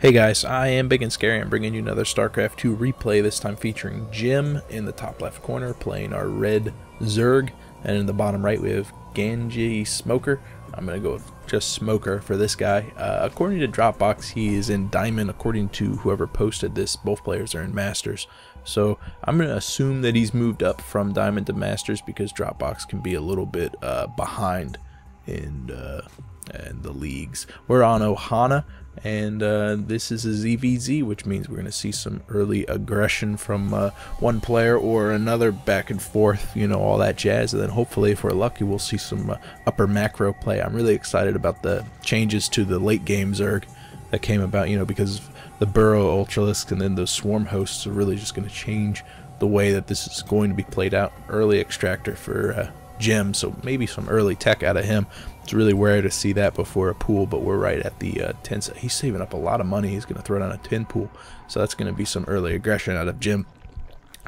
Hey guys, I am Ibigandscary. I'm bringing you another StarCraft 2 replay, this time featuring Jim in the top left corner playing our red Zerg, and in the bottom right we have Ganjsmoker. I'm going to go with just Smoker for this guy. According to Dropbox, he is in Diamond. According to whoever posted this, both players are in Masters. So I'm going to assume that he's moved up from Diamond to Masters because Dropbox can be a little bit behind in the leagues. We're on Ohana, and this is a ZVZ, which means we're going to see some early aggression from one player or another, back and forth, you know, all that jazz. And then hopefully, if we're lucky, we'll see some upper macro play. I'm really excited about the changes to the late game Zerg that came about, you know, because the Burrow Ultralisk and then the Swarm hosts are really just going to change the way that this is going to be played out. Early extractor for Jim, so maybe some early tech out of him. It's really rare to see that before a pool, but we're right at the 10. He's saving up a lot of money. He's going to throw down a 10 pool, so that's going to be some early aggression out of Jim,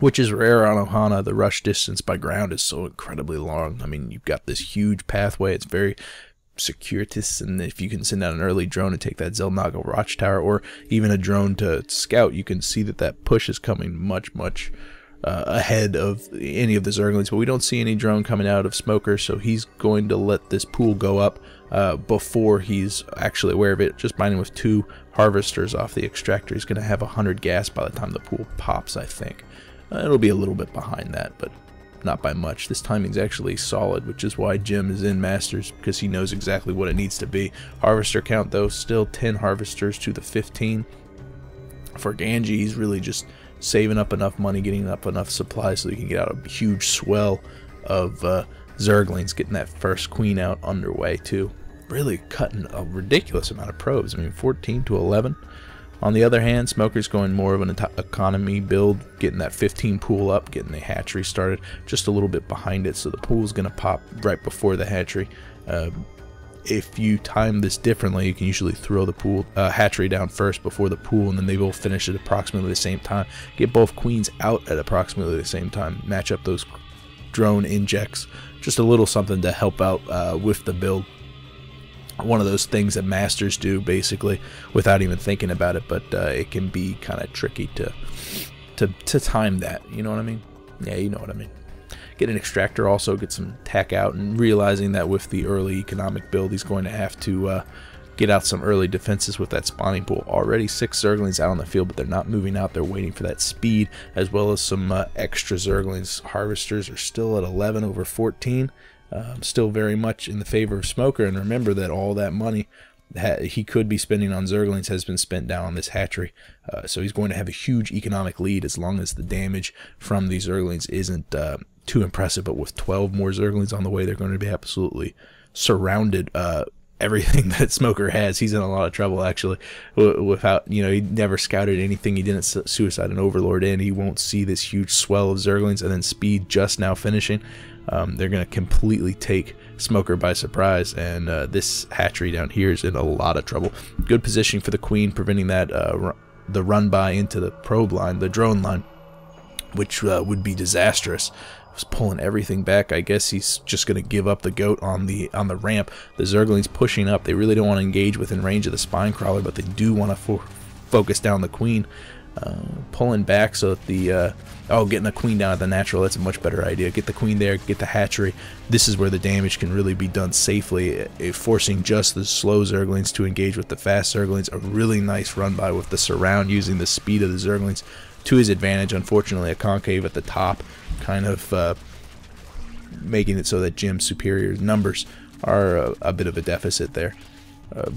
which is rare on Ohana. The rush distance by ground is so incredibly long. I mean, you've got this huge pathway. It's very circuitous, and if you can send out an early drone and take that Zelnaga watchtower, or even a drone to scout, you can see that that push is coming much ahead of any of the Zerglings. But we don't see any drone coming out of Smoker, so he's going to let this pool go up before he's actually aware of it. Just binding with 2 harvesters off the extractor, he's going to have 100 gas by the time the pool pops, I think. It'll be a little bit behind that, but not by much. This timing's actually solid, which is why Jim is in Masters, because he knows exactly what it needs to be. Harvester count, though, still 10 harvesters to the 15. For Ganji, he's really just saving up enough money, getting up enough supplies so he can get out a huge swell of Zerglings, getting that first queen out underway too. Really cutting a ridiculous amount of probes. I mean, 14 to 11. On the other hand, Smoker's going more of an economy build, getting that 15 pool up, getting the hatchery started just a little bit behind it, so the pool's going to pop right before the hatchery. If you time this differently, you can usually throw the pool hatchery down first before the pool, and then they both finish at approximately the same time. Get both queens out at approximately the same time. Match up those drone injects. Just a little something to help out with the build. One of those things that masters do, basically, without even thinking about it, but it can be kind of tricky to time that. You know what I mean? Yeah, you know what I mean. Get an extractor, also get some tech out, and realizing that with the early economic build, he's going to have to get out some early defenses with that spawning pool. Already 6 Zerglings out on the field, but they're not moving out. They're waiting for that speed, as well as some extra Zerglings. Harvesters are still at 11 over 14. Still very much in the favor of Smoker, and remember that all that money that he could be spending on Zerglings has been spent down on this hatchery. So he's going to have a huge economic lead as long as the damage from these Zerglings isn't too impressive. But with 12 more Zerglings on the way, they're going to be absolutely surrounded. Everything that Smoker has, he's in a lot of trouble, actually. Without, you know, he never scouted anything. He didn't suicide an Overlord in. He won't see this huge swell of Zerglings, and then speed just now finishing. They're going to completely take Smoker by surprise, and this hatchery down here is in a lot of trouble. Good positioning for the queen, preventing that the run by into the probe line, the drone line, which would be disastrous. Was pulling everything back. I guess he's just going to give up the goat on the ramp. The Zerglings pushing up. They really don't want to engage within range of the spine crawler, but they do want to focus down the queen. Pulling back so that the getting the queen down at the natural, that's a much better idea. Get the queen there, get the hatchery. This is where the damage can really be done safely, forcing just the slow Zerglings to engage with the fast Zerglings. A really nice run by with the surround, using the speed of the Zerglings to his advantage. Unfortunately, a concave at the top, kind of making it so that Jim's superior numbers are a bit of a deficit there.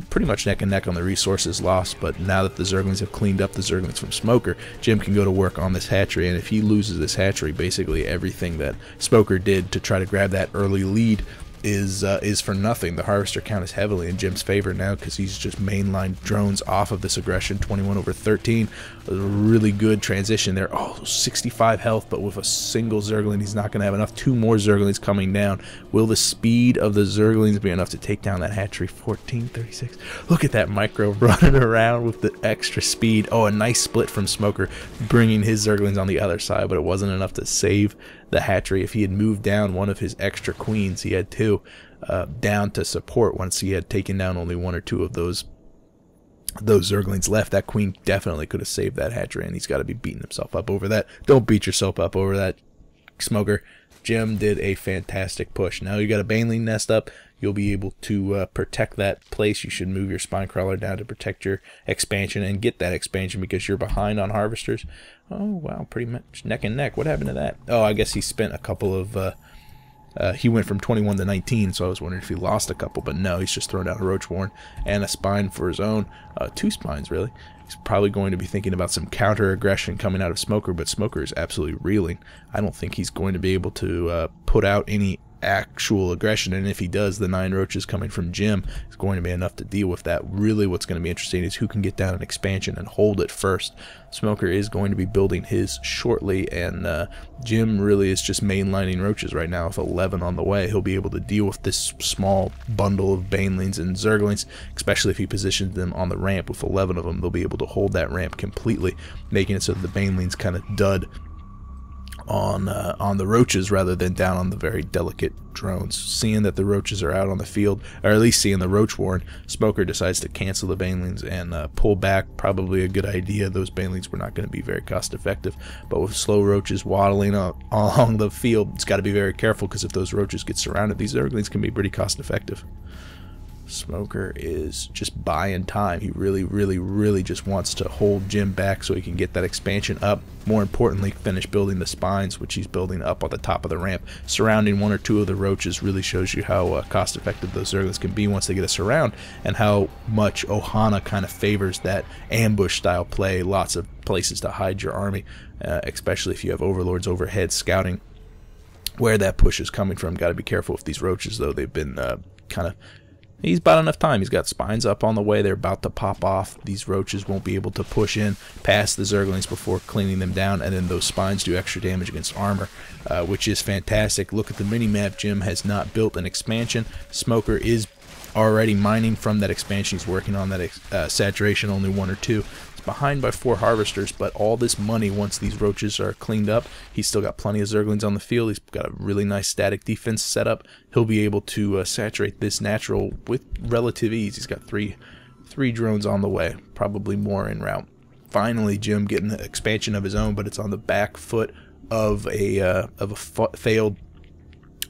Pretty much neck and neck on the resources lost, but now that the Zerglings have cleaned up the Zerglings from Smoker, Jim can go to work on this hatchery, and if he loses this hatchery, basically everything that Smoker did to try to grab that early lead is for nothing. The harvester count is heavily in Jim's favor now because he's just mainlined drones off of this aggression. 21 over 13. A really good transition there. Oh, 65 health, but with a single Zergling, he's not going to have enough. 2 more Zerglings coming down. Will the speed of the Zerglings be enough to take down that hatchery? 1436. Look at that micro running around with the extra speed. Oh, a nice split from Smoker, bringing his Zerglings on the other side, but it wasn't enough to save the hatchery. If he had moved down one of his extra queens, he had 2 down to support once he had taken down only 1 or 2 of those those Zerglings left. That queen definitely could have saved that hatchery, and he's got to be beating himself up over that. Don't beat yourself up over that, Smoker. Jim did a fantastic push. Now you got a Baneling nest up. You'll be able to protect that place. You should move your spine crawler down to protect your expansion and get that expansion because you're behind on harvesters. Oh, wow, pretty much neck and neck. What happened to that? Oh, I guess he spent a couple of... he went from 21 to 19, so I was wondering if he lost a couple, but no, he's just thrown down a Roach Warren and a spine for his own. 2 spines, really. He's probably going to be thinking about some counter aggression coming out of Smoker, but Smoker is absolutely reeling. I don't think he's going to be able to put out any actual aggression, and if he does, the 9 roaches coming from Jim is going to be enough to deal with that. Really what's going to be interesting is who can get down an expansion and hold it first. Smoker is going to be building his shortly, and Jim really is just mainlining roaches right now with 11 on the way. He'll be able to deal with this small bundle of Banelings and Zerglings, especially if he positions them on the ramp. With 11 of them, they'll be able to hold that ramp completely, making it so that the Banelings kind of dud on the roaches rather than down on the very delicate drones. Seeing that the roaches are out on the field, or at least seeing the Roach Warren, Smoker decides to cancel the Banelings and pull back. Probably a good idea. Those Banelings were not going to be very cost effective, but with slow roaches waddling along the field, it's got to be very careful, because if those roaches get surrounded, these Zerglings can be pretty cost effective. Smoker is just buying time. He really just wants to hold Jim back so he can get that expansion up. More importantly, finish building the spines, which he's building up on the top of the ramp. Surrounding 1 or 2 of the roaches really shows you how cost effective those Zerglings can be once they get a surround, and how much Ohana kind of favors that ambush style play. Lots of places to hide your army, especially if you have overlords overhead scouting where that push is coming from. Got to be careful with these roaches, though. They've been kind of... He's bought enough time. He's got spines up on the way. They're about to pop off. These roaches won't be able to push in past the Zerglings before cleaning them down, and then those spines do extra damage against armor, which is fantastic. Look at the mini-map. Jim has not built an expansion. Smoker is already mining from that expansion. He's working on that saturation, only 1 or 2. Behind by 4 harvesters, but all this money, once these roaches are cleaned up, he's still got plenty of Zerglings on the field. He's got a really nice static defense set up. He'll be able to saturate this natural with relative ease. He's got three drones on the way, probably more en route. Finally, Jim getting an expansion of his own, but it's on the back foot of a failed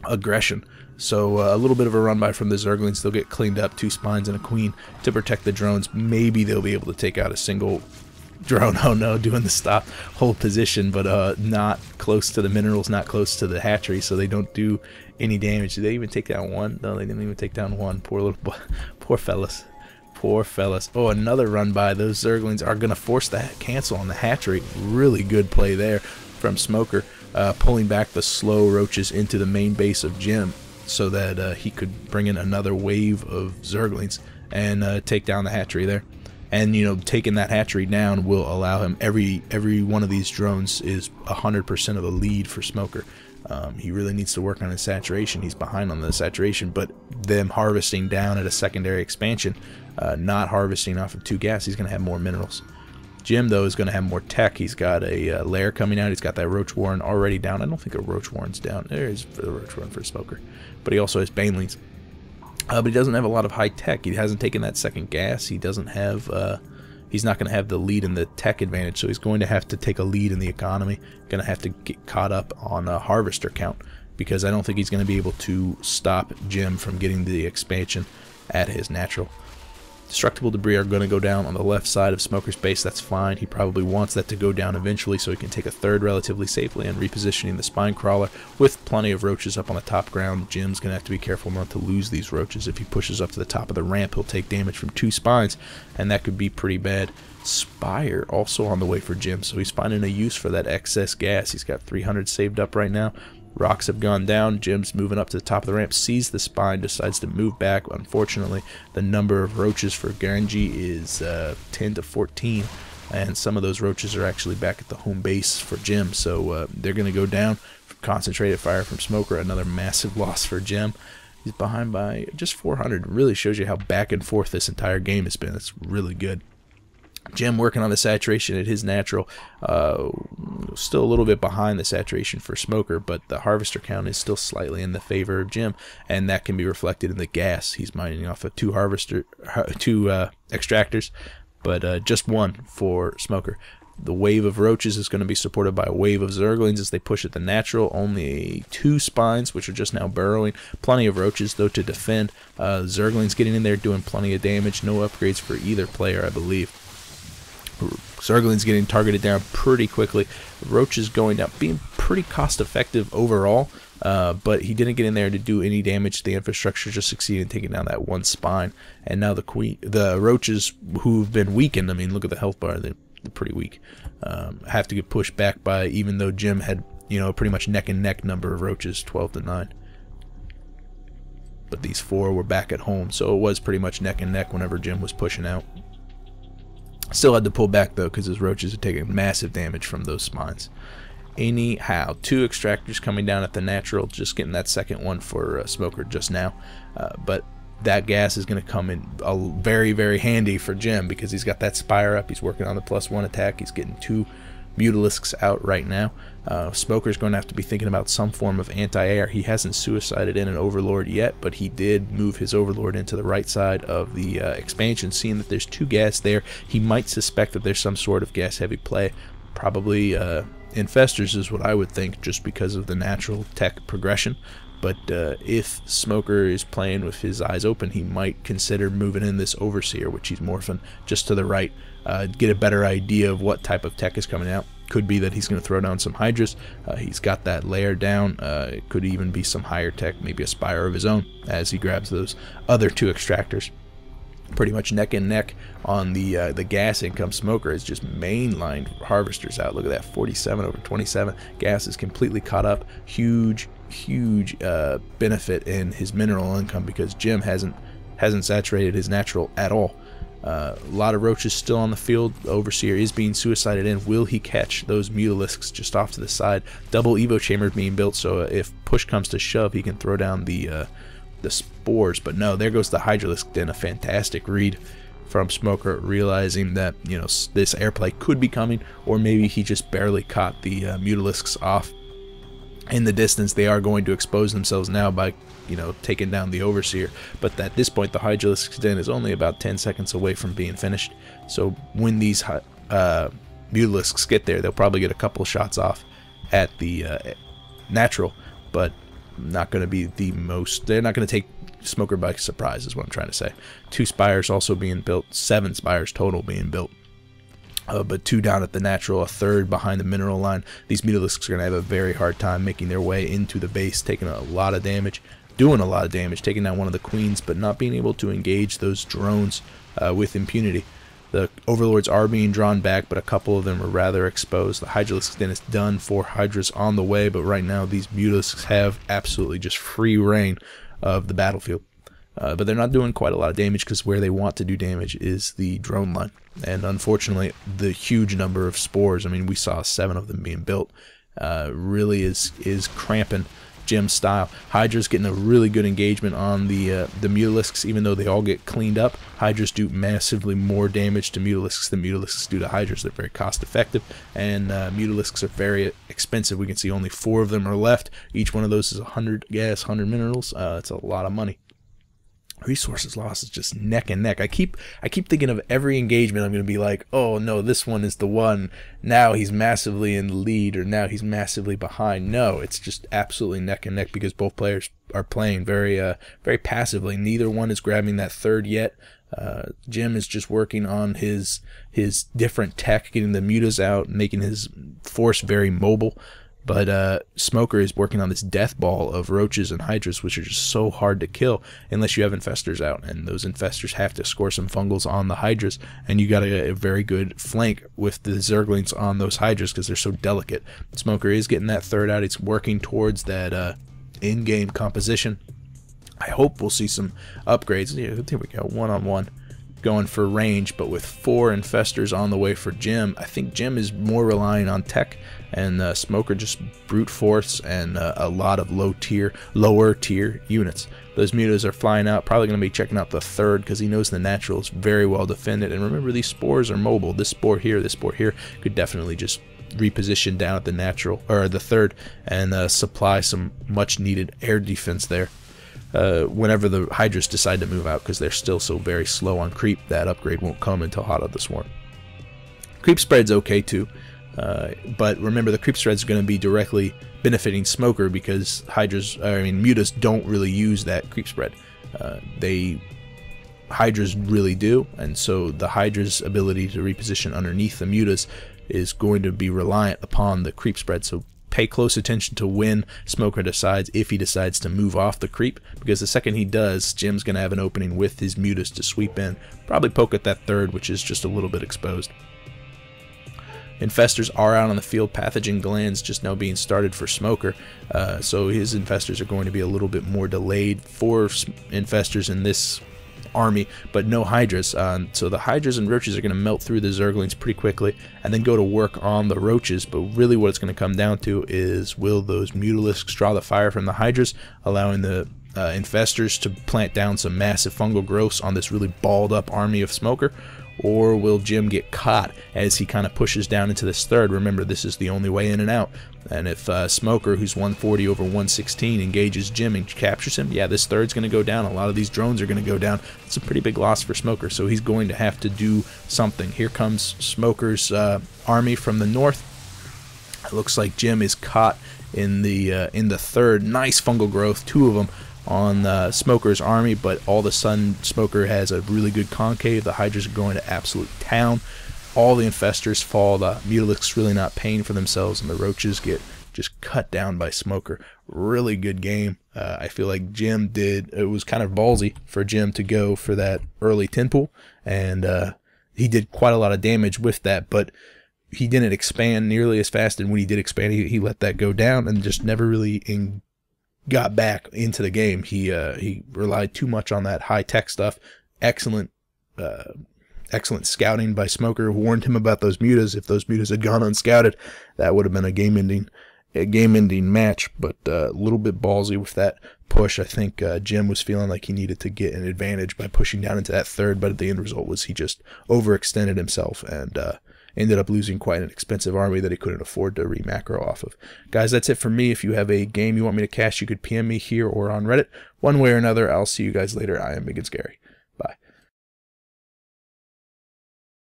aggression. So a little bit of a run by from the Zerglings. They'll get cleaned up, 2 spines and a queen to protect the drones. Maybe they'll be able to take out a single drone. Oh no, doing the stop hold position, but not close to the minerals, not close to the hatchery, so they don't do any damage. Did they even take down 1? No, they didn't even take down 1. Poor little boy. Poor fellas. Poor fellas. Oh, another run by. Those Zerglings are going to force that cancel on the hatchery. Really good play there from Smoker, pulling back the slow roaches into the main base of Jim, so that he could bring in another wave of Zerglings and take down the hatchery there. And, you know, taking that hatchery down will allow him, every one of these drones is 100% of the lead for Smoker. He really needs to work on his saturation. He's behind on the saturation, but them harvesting down at a secondary expansion, not harvesting off of 2 gas, he's going to have more minerals. Jim, though, is going to have more tech. He's got a lair coming out. He's got that Roach Warren already down. I don't think a Roach Warren's down. There is a Roach Warren for Smoker. But he also has Banelings. But he doesn't have a lot of high tech. He hasn't taken that second gas. He doesn't have... he's not going to have the lead in the tech advantage, so he's going to have to take a lead in the economy. Going to have to get caught up on a harvester count, because I don't think he's going to be able to stop Jim from getting the expansion at his natural. Destructible debris are going to go down on the left side of Smoker's base. That's fine. He probably wants that to go down eventually so he can take a third relatively safely, and repositioning the spine crawler with plenty of roaches up on the top ground. Jim's going to have to be careful not to lose these roaches. If he pushes up to the top of the ramp, he'll take damage from 2 spines, and that could be pretty bad. Spire also on the way for Jim, so he's finding a use for that excess gas. He's got 300 saved up right now. Rocks have gone down. Jim's moving up to the top of the ramp, sees the spine, decides to move back. Unfortunately, the number of roaches for Ganji is 10 to 14, and some of those roaches are actually back at the home base for Jim, so they're going to go down. Concentrated fire from Smoker, another massive loss for Jim. He's behind by just 400. Really shows you how back and forth this entire game has been. It's really good. Jim working on the saturation at his natural, still a little bit behind the saturation for Smoker, but the harvester count is still slightly in the favor of Jim, and that can be reflected in the gas. He's mining off of 2 extractors, but just one for Smoker. The wave of roaches is going to be supported by a wave of zerglings as they push at the natural. Only 2 spines, which are just now burrowing. Plenty of roaches, though, to defend. Zerglings getting in there, doing plenty of damage. No upgrades for either player, I believe. Zerglings getting targeted down pretty quickly. Roaches going down, being pretty cost-effective overall. But he didn't get in there to do any damage to the infrastructure, just succeeded in taking down that one spine. And now the roaches who've been weakened, I mean, look at the health bar, they're pretty weak, have to get pushed back by, even though Jim had, you know, pretty much neck and neck number of roaches, 12-9. But these 4 were back at home, so it was pretty much neck and neck whenever Jim was pushing out. Still had to pull back though, because his roaches are taking massive damage from those spines. Anyhow, 2 extractors coming down at the natural, just getting that second one for Smoker just now. But that gas is going to come in very, very handy for Jim, because he's got that spire up. He's working on the +1 attack. He's getting 2 Mutalisks out right now. Smoker's going to have to be thinking about some form of anti-air. He hasn't suicided in an Overlord yet, but he did move his Overlord into the right side of the expansion. Seeing that there's 2 gas there, he might suspect that there's some sort of gas-heavy play. Probably Infestors is what I would think, just because of the natural tech progression. But if Smoker is playing with his eyes open, he might consider moving in this Overseer, which he's morphing just to the right, get a better idea of what type of tech is coming out. Could be that he's going to throw down some Hydras. He's got that layer down. It could even be some higher tech, maybe a Spire of his own, as he grabs those other 2 extractors. Pretty much neck and neck on the gas income. Smoker is just mainlined Harvesters out. Look at that, 47 over 27. Gas is completely caught up. Huge benefit in his mineral income, because Jim hasn't saturated his natural at all. A lot of roaches still on the field. The Overseer is being suicided in. Will he catch those Mutalisks just off to the side? Double Evo chamber being built, so if push comes to shove, he can throw down the spores. But no, there goes the Hydralisk Den. A fantastic read from Smoker, realizing that, you know, this airplay could be coming, or maybe he just barely caught the Mutalisks off in the distance. They are going to expose themselves now by, you know, taking down the Overseer. But at this point, the Hydralisk Den is only about 10 seconds away from being finished. So when these Mutalisks get there, they'll probably get a couple shots off at the natural, but not going to be the most. They're not going to take Smoker by surprise, is what I'm trying to say. 2 spires also being built, 7 spires total being built. But 2 down at the natural, a 3rd behind the mineral line. These Mutalisks are going to have a very hard time making their way into the base, taking a lot of damage, doing a lot of damage, taking down one of the queens, but not being able to engage those drones with impunity. The Overlords are being drawn back, but a couple of them are rather exposed. The Hydralisk Den is done, 4 Hydras on the way, but right now these Mutalisks have absolutely just free reign of the battlefield. But they're not doing quite a lot of damage, because where they want to do damage is the drone line. And unfortunately, the huge number of spores, I mean, we saw 7 of them being built, really is cramping Jim's style. Hydra's getting a really good engagement on the Mutalisks, even though they all get cleaned up. Hydras do massively more damage to Mutalisks than Mutalisks do to Hydras. They're very cost effective, and Mutalisks are very expensive. We can see only 4 of them are left. Each one of those is 100 gas, 100 minerals. It's a lot of money. Resources lost is just neck and neck. I keep thinking of every engagement. I'm going to be like, oh no, this one is the one. Now he's massively in the lead, or now he's massively behind. No, it's just absolutely neck and neck, because both players are playing very passively. Neither one is grabbing that 3rd yet. Jim is just working on his different tech, getting the mutas out, making his force very mobile. But Smoker is working on this death ball of roaches and hydras, which are just so hard to kill unless you have infestors out, and those infestors have to score some fungals on the hydras, and you got a very good flank with the zerglings on those hydras because they're so delicate. Smoker is getting that 3rd out. It's working towards that in-game composition. I hope we'll see some upgrades. Yeah, here we go, 1-on-1. Going for range, but with 4 infestors on the way for Jim. I think Jim is more relying on tech, and Smoker just brute force and a lot of lower tier units. Those mutas are flying out, probably going to be checking out the 3rd, because he knows the natural is very well defended. And remember, these spores are mobile. This spore here could definitely just reposition down at the natural, or the 3rd, and supply some much needed air defense there. whenever the Hydras decide to move out, because they're still so very slow on creep. That upgrade won't come until Hot of the Swarm. Creep spread's okay too, but remember the creep spread's going to be directly benefiting Smoker, because Mutas don't really use that creep spread. Hydras really do, and so the Hydra's ability to reposition underneath the Mutas is going to be reliant upon the creep spread. So pay close attention to when Smoker decides, if he decides to move off the creep, because the second he does, Jim's going to have an opening with his Mutas to sweep in, probably poke at that third, which is just a little bit exposed. Infestors are out on the field. Pathogen glands just now being started for Smoker, so his infestors are going to be a little bit more delayed for infestors in this army, but no Hydras. So the Hydras and Roaches are going to melt through the Zerglings pretty quickly and then go to work on the Roaches, but really what it's going to come down to is, will those Mutalisks draw the fire from the Hydras, allowing the infestors to plant down some massive fungal growths on this really balled up army of Smoker? Or will Jim get caught as he kind of pushes down into this third? Remember, this is the only way in and out. And if Smoker, who's 140 over 116, engages Jim and captures him, yeah, this third's going to go down. A lot of these drones are going to go down. It's a pretty big loss for Smoker, so he's going to have to do something. Here comes Smoker's army from the north. It looks like Jim is caught in the third. Nice fungal growth, two of them on Smoker's army, but all of a sudden Smoker has a really good concave. The Hydras are going to absolute town. All the infestors fall. The Mutalisks really not paying for themselves, and the Roaches get just cut down by Smoker. Really good game. I feel like Jim it was kind of ballsy for Jim to go for that early 10 pool, and he did quite a lot of damage with that, but he didn't expand nearly as fast, and when he did expand, he let that go down and just never really got back into the game. He relied too much on that high-tech stuff. Excellent scouting by Smoker. Warned him about those Mutas. If those Mutas had gone unscouted, that would have been a game-ending match, but a little bit ballsy with that push. I think Jim was feeling like he needed to get an advantage by pushing down into that third, but the end result was he just overextended himself and ended up losing quite an expensive army that he couldn't afford to remacro off of. Guys, that's it for me. If you have a game you want me to cast, you could PM me here or on Reddit. One way or another, I'll see you guys later. I am Ibigandscary.